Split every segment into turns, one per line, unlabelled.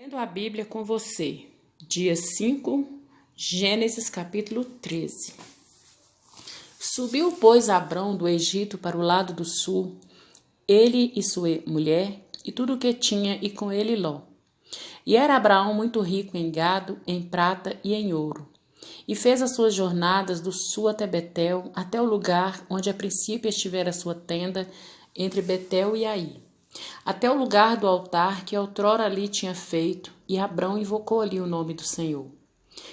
Lendo a Bíblia com você, dia 5, Gênesis capítulo 13. Subiu, pois, Abrão do Egito para o lado do sul, ele e sua mulher, e tudo o que tinha, e com ele Ló. E era Abraão muito rico em gado, em prata e em ouro. E fez as suas jornadas do sul até Betel, até o lugar onde a princípio estivera a sua tenda, entre Betel e Ai, até o lugar do altar que outrora ali tinha feito, e Abrão invocou ali o nome do Senhor.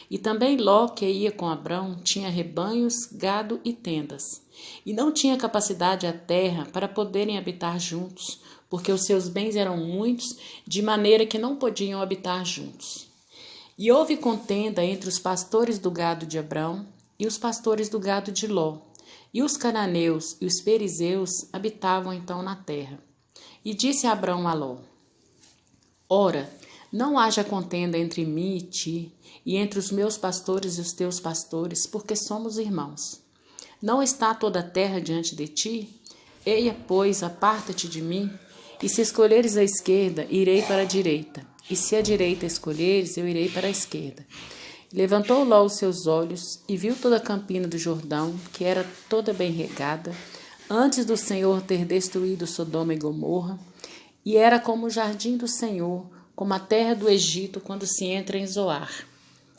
E também Ló, que ia com Abrão, tinha rebanhos, gado e tendas. E não tinha capacidade a terra para poderem habitar juntos, porque os seus bens eram muitos, de maneira que não podiam habitar juntos. E houve contenda entre os pastores do gado de Abrão e os pastores do gado de Ló. E os cananeus e os perizeus habitavam então na terra. E disse Abrão a Ló: Ora, não haja contenda entre mim e ti, e entre os meus pastores e os teus pastores, porque somos irmãos. Não está toda a terra diante de ti? Eia, pois, aparta-te de mim, e se escolheres a esquerda, irei para a direita, e se a direita escolheres, eu irei para a esquerda. Levantou Ló os seus olhos, e viu toda a campina do Jordão, que era toda bem regada, antes do Senhor ter destruído Sodoma e Gomorra, e era como o jardim do Senhor, como a terra do Egito quando se entra em Zoar.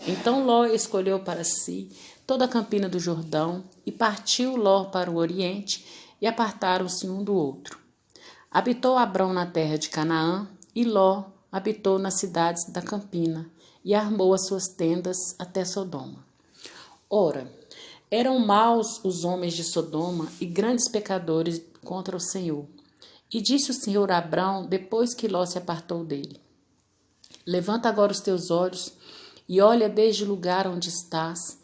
Então Ló escolheu para si toda a campina do Jordão, e partiu Ló para o oriente, e apartaram-se um do outro. Habitou Abrão na terra de Canaã, e Ló habitou nas cidades da campina, e armou as suas tendas até Sodoma. Ora, eram maus os homens de Sodoma e grandes pecadores contra o Senhor. E disse o Senhor a Abrão, depois que Ló se apartou dele: Levanta agora os teus olhos e olha desde o lugar onde estás,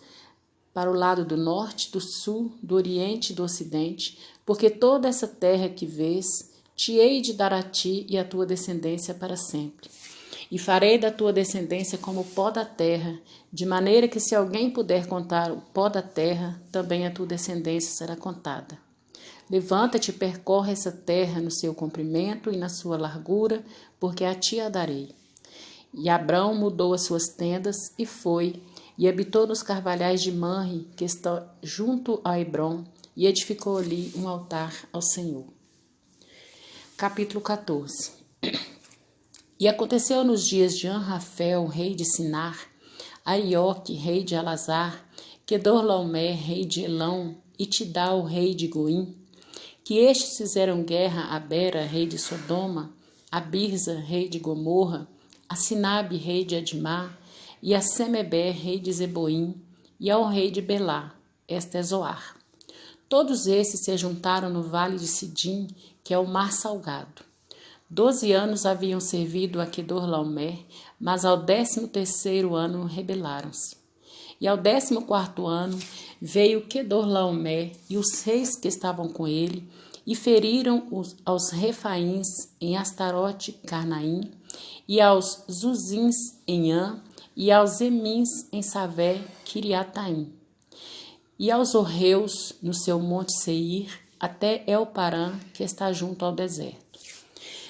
para o lado do norte, do sul, do oriente e do ocidente, porque toda essa terra que vês, te hei de dar a ti e à tua descendência para sempre. E farei da tua descendência como o pó da terra, de maneira que se alguém puder contar o pó da terra, também a tua descendência será contada. Levanta-te e percorre essa terra no seu comprimento e na sua largura, porque a ti a darei. E Abrão mudou as suas tendas e foi, e habitou nos carvalhais de Manre, que está junto a Hebrom, e edificou ali um altar ao Senhor. Capítulo 14. E aconteceu nos dias de Anrafel, rei de Sinar, Arioque, rei de Elazar, Quedorlaomer, rei de Elão, e Tidal, rei de Goim, que estes fizeram guerra a Bera, rei de Sodoma, a Birza, rei de Gomorra, a Sinabe, rei de Admá, e a Semeber, rei de Zeboim, e ao rei de Belá, esta é Zoar. Todos esses se juntaram no vale de Sidim, que é o mar salgado. 12 anos haviam servido a Quedorlaomer, mas ao 13º ano rebelaram-se. E ao 14º ano veio Quedorlaomer e os reis que estavam com ele, e feriram aos Refaíns em Astarote Carnaim, e aos Zuzins em Ã, e aos Emins em Savé Kiriataim, e aos Orreus no seu monte Seir, até El-Parã, que está junto ao deserto.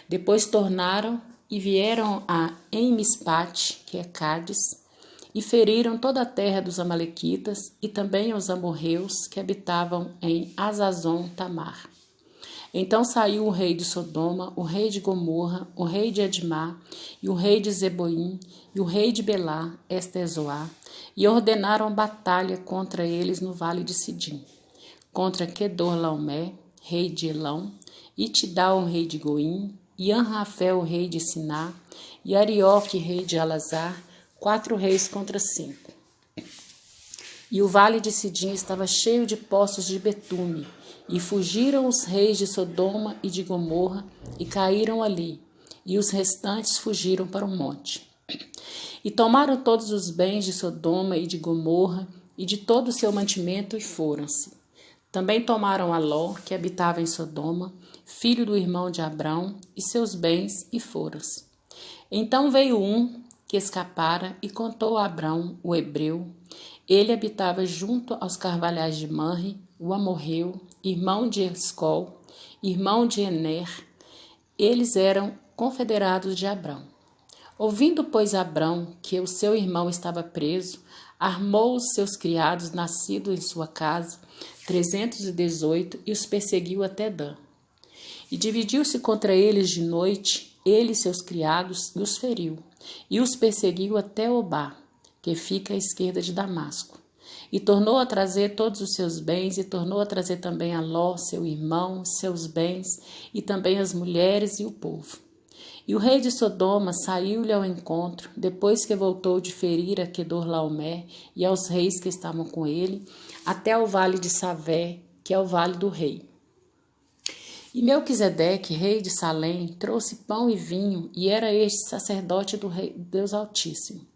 Depois tornaram e vieram a Emispate, que é Cádiz, e feriram toda a terra dos amalequitas e também os amorreus que habitavam em Azazon Tamar. Então saiu o rei de Sodoma, o rei de Gomorra, o rei de Admá, e o rei de Zeboim, e o rei de Belá, esta é Zoar, e ordenaram batalha contra eles no vale de Sidim, contra Quedorlaomer, rei de Elão, e Tidal, rei de Goim, e Anrafel, rei de Siná, e Arioque, rei de Elazar, 4 reis contra 5. E o vale de Sidim estava cheio de poços de betume, e fugiram os reis de Sodoma e de Gomorra, e caíram ali, e os restantes fugiram para o monte. E tomaram todos os bens de Sodoma e de Gomorra, e de todo o seu mantimento, e foram-se. Também tomaram a Ló, que habitava em Sodoma, filho do irmão de Abrão, e seus bens, e foram-se. Então veio um que escapara e contou a Abrão, o hebreu. Ele habitava junto aos carvalhais de Manre, o amorreu, irmão de Escol, irmão de Ener. Eles eram confederados de Abrão. Ouvindo, pois, Abrão que o seu irmão estava preso, armou os seus criados nascidos em sua casa, 318, e os perseguiu até Dan. E dividiu-se contra eles de noite, ele e seus criados, e os feriu, e os perseguiu até Obá, que fica à esquerda de Damasco. E tornou a trazer todos os seus bens, e tornou a trazer também a Ló, seu irmão, seus bens, e também as mulheres e o povo. E o rei de Sodoma saiu-lhe ao encontro, depois que voltou de ferir a Quedorlaomer e aos reis que estavam com ele, até o vale de Savé, que é o vale do rei. E Melquisedeque, rei de Salém, trouxe pão e vinho, e era este sacerdote do rei, Deus Altíssimo.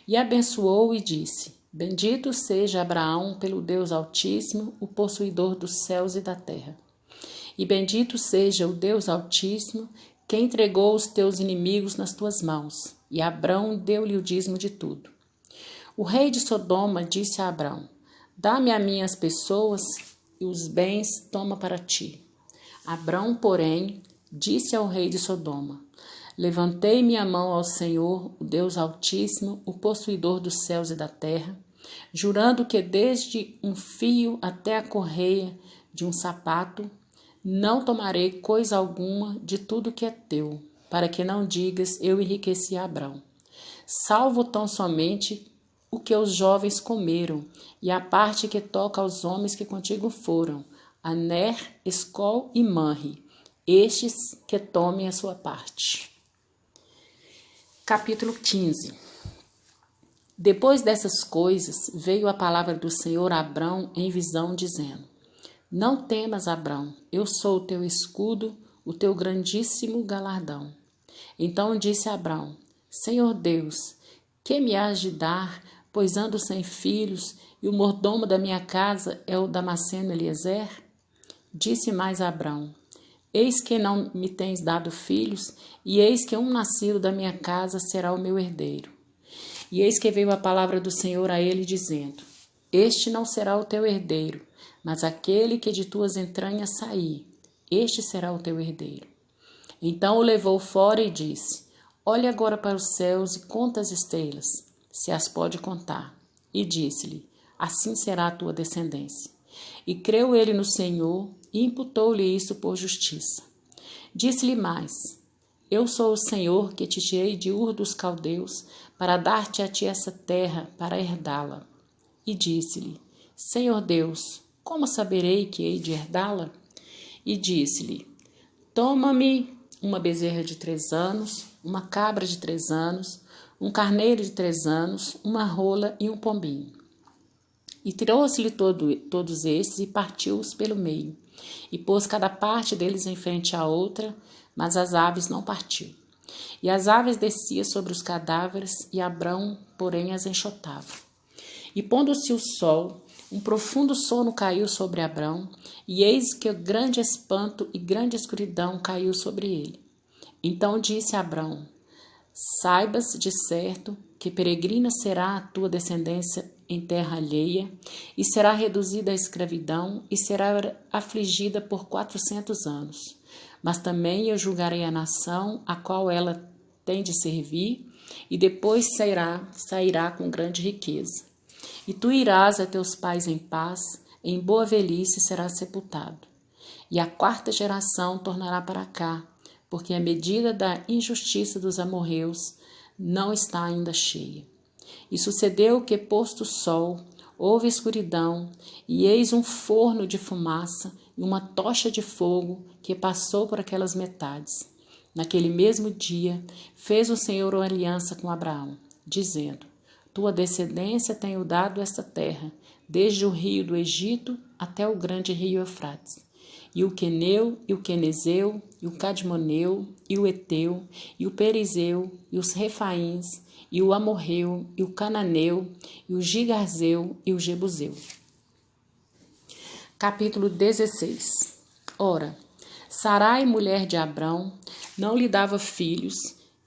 E abençoou e disse: Bendito seja Abraão pelo Deus Altíssimo, o possuidor dos céus e da terra. E bendito seja o Deus Altíssimo, que entregou os teus inimigos nas tuas mãos. E Abrão deu-lhe o dízimo de tudo. O rei de Sodoma disse a Abrão: Dá-me a mim as pessoas e os bens toma para ti. Abrão, porém, disse ao rei de Sodoma: Levantei minha mão ao Senhor, o Deus Altíssimo, o possuidor dos céus e da terra, jurando que desde um fio até a correia de um sapato, não tomarei coisa alguma de tudo que é teu, para que não digas, eu enriqueci Abrão. Salvo tão somente o que os jovens comeram, e a parte que toca aos homens que contigo foram, Aner, Escol e Manre, estes que tomem a sua parte. Capítulo 15. Depois dessas coisas, veio a palavra do Senhor a Abrão em visão, dizendo: Não temas, Abrão, eu sou o teu escudo, o teu grandíssimo galardão. Então disse Abrão: Senhor Deus, que me hás de dar, pois ando sem filhos, e o mordomo da minha casa é o Damasceno Eliezer? Disse mais Abrão: Eis que não me tens dado filhos, e eis que um nascido da minha casa será o meu herdeiro. E eis que veio a palavra do Senhor a ele, dizendo: Este não será o teu herdeiro, mas aquele que de tuas entranhas sair, este será o teu herdeiro. Então o levou fora e disse: Olhe agora para os céus e conta as estrelas, se as pode contar. E disse-lhe: Assim será a tua descendência. E creu ele no Senhor, e imputou-lhe isso por justiça. Disse-lhe mais: Eu sou o Senhor que te tirei de Ur dos Caldeus, para dar-te a ti essa terra, para herdá-la. E disse-lhe: Senhor Deus, como saberei que hei de herdá-la? E disse-lhe: Toma-me uma bezerra de 3 anos, uma cabra de 3 anos, um carneiro de 3 anos, uma rola e um pombinho. E trouxe-lhe todos estes e partiu-os pelo meio, e pôs cada parte deles em frente à outra, mas as aves não partiu. E as aves desciam sobre os cadáveres, e Abrão, porém, as enxotava. E pondo-se o sol, um profundo sono caiu sobre Abrão, e eis que grande espanto e grande escuridão caiu sobre ele. Então disse Abrão: Saibas de certo que peregrina será a tua descendência em terra alheia, e será reduzida à escravidão, e será afligida por 400 anos. Mas também eu julgarei a nação a qual ela tem de servir, e depois sairá com grande riqueza. E tu irás a teus pais em paz, em boa velhice serás sepultado. E a 4ª geração tornará para cá, porque a medida da injustiça dos amorreus não está ainda cheia. E sucedeu que, posto o sol, houve escuridão, e eis um forno de fumaça e uma tocha de fogo que passou por aquelas metades. Naquele mesmo dia, fez o Senhor uma aliança com Abraão, dizendo: Tua descendência tenho dado esta terra, desde o rio do Egito até o grande rio Eufrates. E o Queneu, e o Quenezeu, e o Cadmoneu, e o Eteu, e o Perizeu, e os Refaíns, e o Amorreu, e o Cananeu, e o Gigarzeu, e o Jebuseu. Capítulo 16. Ora, Sarai, mulher de Abrão, não lhe dava filhos,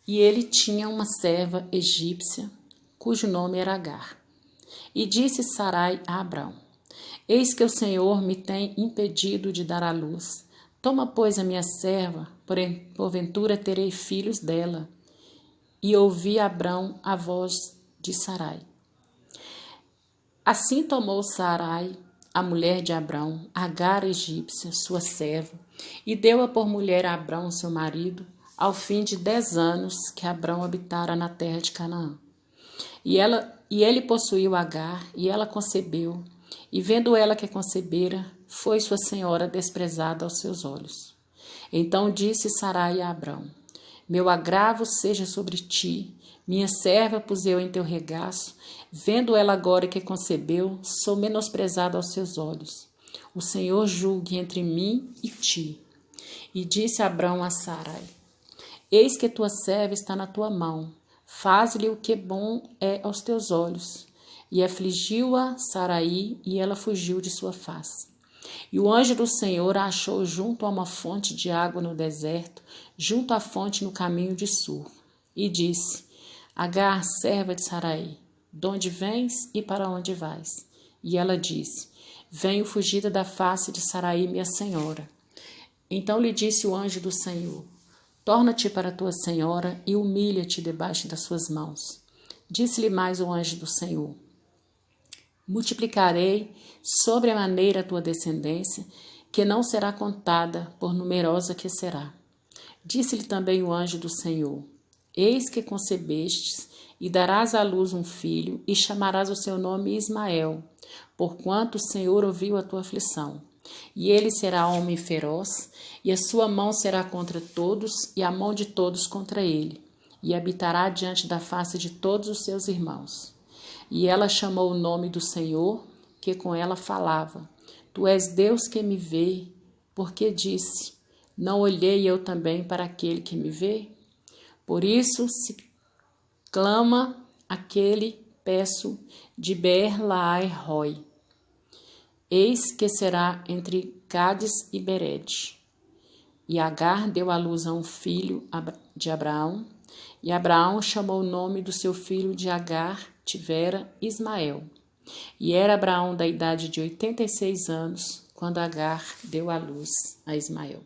e ele tinha uma serva egípcia, cujo nome era Agar. E disse Sarai a Abrão: Eis que o Senhor me tem impedido de dar à luz. Toma, pois, a minha serva, porventura terei filhos dela. e ouvia Abrão a voz de Sarai. Assim tomou Sarai, a mulher de Abrão, Agar egípcia, sua serva, e deu-a por mulher a Abrão, seu marido, ao fim de 10 anos que Abrão habitara na terra de Canaã. E ele possuiu Agar, e ela concebeu, e vendo ela que concebera, foi sua senhora desprezada aos seus olhos. Então disse Sarai a Abrão: Meu agravo seja sobre ti, minha serva pus eu em teu regaço, vendo ela agora que concebeu, sou menosprezada aos seus olhos. O Senhor julgue entre mim e ti. E disse Abrão a Sarai: Eis que tua serva está na tua mão, faz-lhe o que bom é aos teus olhos. E afligiu-a Sarai, e ela fugiu de sua face. E o anjo do Senhor a achou junto a uma fonte de água no deserto, junto à fonte no caminho de Sur. E disse: Agar, serva de Sarai, donde vens e para onde vais? E ela disse: Venho fugida da face de Sarai, minha senhora. Então lhe disse o anjo do Senhor: Torna-te para tua senhora e humilha-te debaixo das suas mãos. Disse-lhe mais o anjo do Senhor: Multiplicarei sobremaneira a tua descendência, que não será contada, por numerosa que será. Disse-lhe também o anjo do Senhor: Eis que concebestes, e darás à luz um filho, e chamarás o seu nome Ismael, porquanto o Senhor ouviu a tua aflição. E ele será homem feroz, e a sua mão será contra todos, e a mão de todos contra ele, e habitará diante da face de todos os seus irmãos. E ela chamou o nome do Senhor, que com ela falava: Tu és Deus que me vê, porque disse: Não olhei eu também para aquele que me vê? Por isso se clama aquele peço de Beer-Lahai-Roi. Eis que será entre Cádiz e Bered. E Agar deu à luz a um filho de Abraão, e Abraão chamou o nome do seu filho de Agar, tivera Ismael. E era Abraão da idade de 86 anos, quando Agar deu à luz a Ismael.